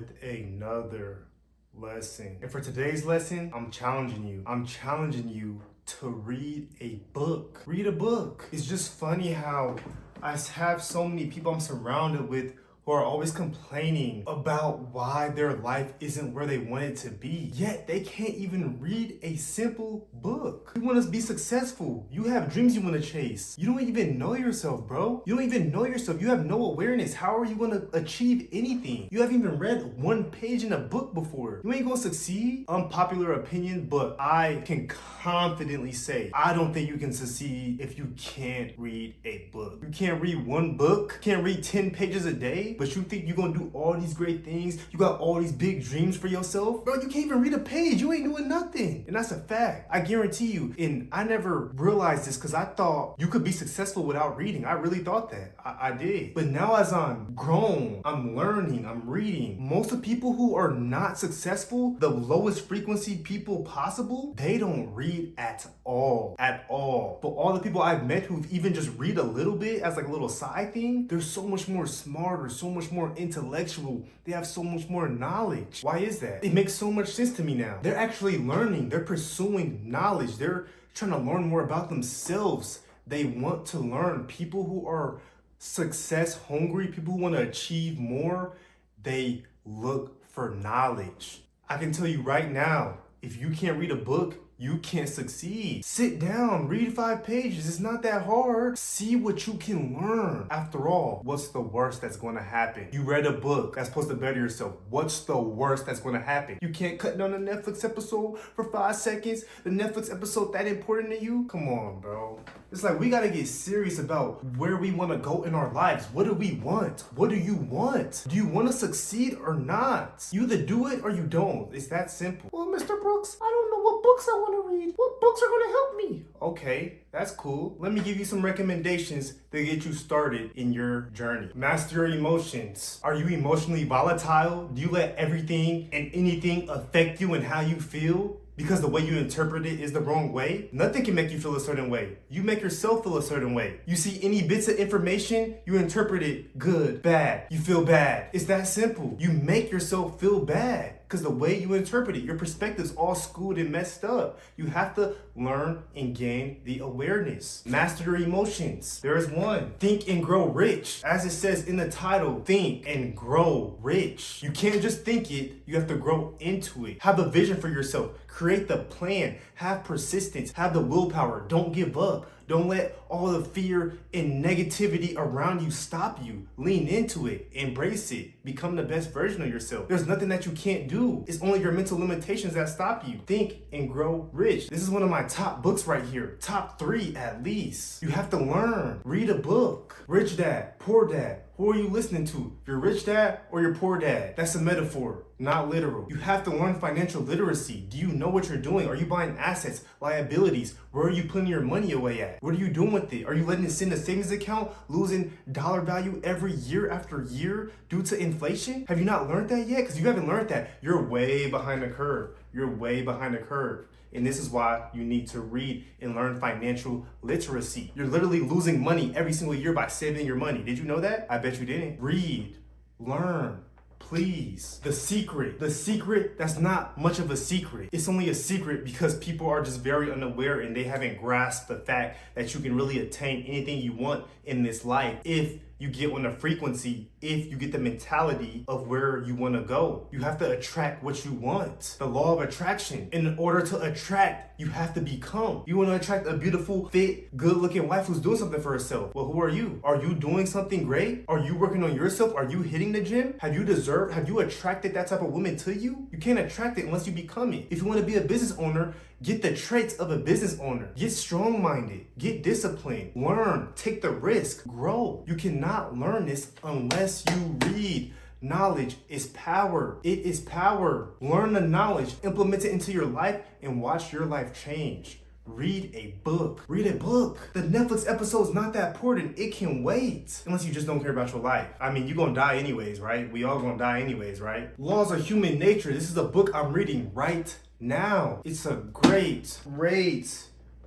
with another lesson. And for today's lesson, I'm challenging you. I'm challenging you to read a book. Read a book. It's just funny how I have so many people I'm surrounded with who are always complaining about why their life isn't where they want it to be. Yet they can't even read a simple book. You want to be successful. You have dreams you want to chase. You don't even know yourself, bro. You don't even know yourself. You have no awareness. How are you going to achieve anything? You haven't even read one page in a book before. You ain't going to succeed. Unpopular opinion, but I can confidently say I don't think you can succeed if you can't read a book. You can't read one book, can't read 10 pages a day, but you think you're gonna do all these great things, you got all these big dreams for yourself? Bro, you can't even read a page, you ain't doing nothing. And that's a fact, I guarantee you. And I never realized this because I thought you could be successful without reading. I really thought that, I did. But now as I'm grown, I'm learning, I'm reading. Most of people who are not successful, the lowest frequency people possible, they don't read at all. But all the people I've met who've even just read a little bit as like a little side thing, they're so much more smarter, so much more intellectual. They have so much more knowledge. Why is that? It makes so much sense to me now. They're actually learning. They're pursuing knowledge. They're trying to learn more about themselves. They want to learn. People who are success hungry, people who want to achieve more, they look for knowledge. I can tell you right now, if you can't read a book, you can't succeed. Sit down, read 5 pages. It's not that hard. See what you can learn. After all, what's the worst that's going to happen? You read a book that's supposed to better yourself. What's the worst that's going to happen? You can't cut down a Netflix episode for 5 seconds. The Netflix episode that important to you? Come on, bro. It's like we got to get serious about where we want to go in our lives. What do we want? What do you want? Do you want to succeed or not? You either do it or you don't. It's that simple. Well, Mr. Brooks, I don't know what books I want to read. What books are going to help me? Okay, that's cool. Let me give you some recommendations to get you started in your journey. Master your emotions. Are you emotionally volatile? Do you let everything and anything affect you and how you feel? Because the way you interpret it is the wrong way? Nothing can make you feel a certain way. You make yourself feel a certain way. You see any bits of information, you interpret it good, bad. You feel bad. It's that simple. You make yourself feel bad because the way you interpret it, your perspective's all screwed and messed up. You have to learn and gain the awareness. Master your emotions. There is one. Think and grow rich. As it says in the title, think and grow rich. You can't just think it, you have to grow into it. Have a vision for yourself. Create the plan. Have persistence. Have the willpower. Don't give up. Don't let all the fear and negativity around you stop you. Lean into it. Embrace it. Become the best version of yourself. There's nothing that you can't do. It's only your mental limitations that stop you. Think and grow rich. This is one of my top books right here. Top 3 at least. You have to learn. Read a book. Rich Dad, Poor Dad. Who are you listening to? Your rich dad or your poor dad? That's a metaphor, not literal. You have to learn financial literacy. Do you know what you're doing? Are you buying assets, liabilities? Where are you putting your money away at? What are you doing with it? Are you letting it sit in a savings account, losing dollar value every year after year due to inflation? Have you not learned that yet? Because you haven't learned that. You're way behind the curve. You're way behind the curve. And this is why you need to read and learn financial literacy. You're literally losing money every single year by saving your money. Did you know that? I bet you didn't. Read, learn, please. The secret, that's not much of a secret. It's only a secret because people are just very unaware and they haven't grasped the fact that you can really attain anything you want in this life if you get on a frequency, if you get the mentality of where you want to go. You have to attract what you want. The law of attraction. In order to attract, you have to become. You want to attract a beautiful, fit, good-looking wife who's doing something for herself. Well, who are you? Are you doing something great? Are you working on yourself? Are you hitting the gym? Have you attracted that type of woman to you? You can't attract it unless you become it. If you want to be a business owner, get the traits of a business owner. Get strong-minded. Get disciplined. Learn. Take the risk. Grow. You cannot learn this unless you read. Knowledge is power. It is power. Learn the knowledge, implement it into your life, and watch your life change. Read a book. Read a book. The Netflix episode's not that important. It can wait. Unless you just don't care about your life. I mean, you're gonna die anyways, right? We all gonna die anyways, right? Laws of Human Nature. This is a book I'm reading right now. It's a great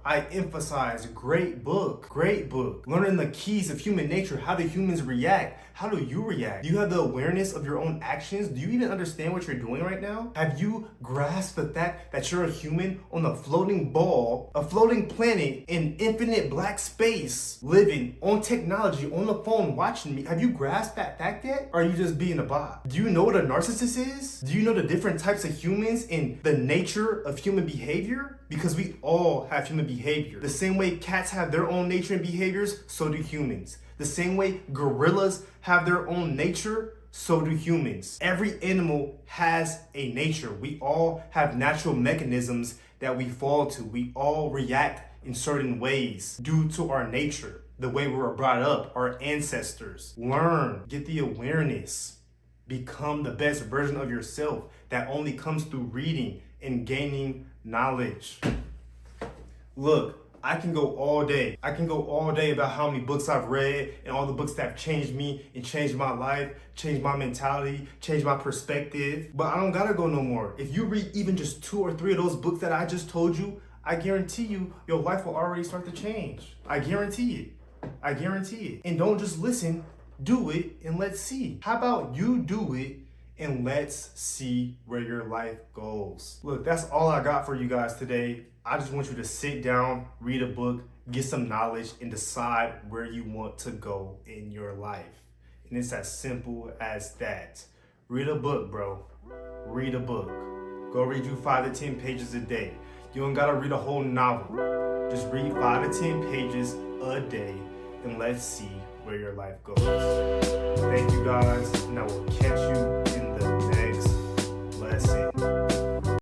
I emphasize great book, great book. Learning the keys of human nature. How do humans react? How do you react? Do you have the awareness of your own actions? Do you even understand what you're doing right now? Have you grasped the fact that you're a human on a floating ball, a floating planet in infinite black space, living on technology, on the phone, watching me? Have you grasped that fact yet? Or are you just being a bot? Do you know what a narcissist is? Do you know the different types of humans and the nature of human behavior? Because we all have human behavior. The same way cats have their own nature and behaviors, so do humans. The same way gorillas have their own nature, so do humans. Every animal has a nature. We all have natural mechanisms that we fall to. We all react in certain ways due to our nature, the way we were brought up, our ancestors. Learn, get the awareness, become the best version of yourself. That only comes through reading and gaining knowledge. Look, I can go all day. I can go all day about how many books I've read and all the books that have changed me and changed my life, changed my mentality, changed my perspective. But I don't gotta go no more. If you read even just 2 or 3 of those books that I just told you, I guarantee you, your life will already start to change. I guarantee it. I guarantee it. And don't just listen, do it and let's see. How about you do it and let's see where your life goes. Look, that's all I got for you guys today. I just want you to sit down, read a book, get some knowledge, and decide where you want to go in your life. And it's as simple as that. Read a book, bro. Read a book. Go read you 5 to 10 pages a day. You don't gotta read a whole novel. Just read 5 to 10 pages a day, and let's see where your life goes. Thank you guys, and I will catch you in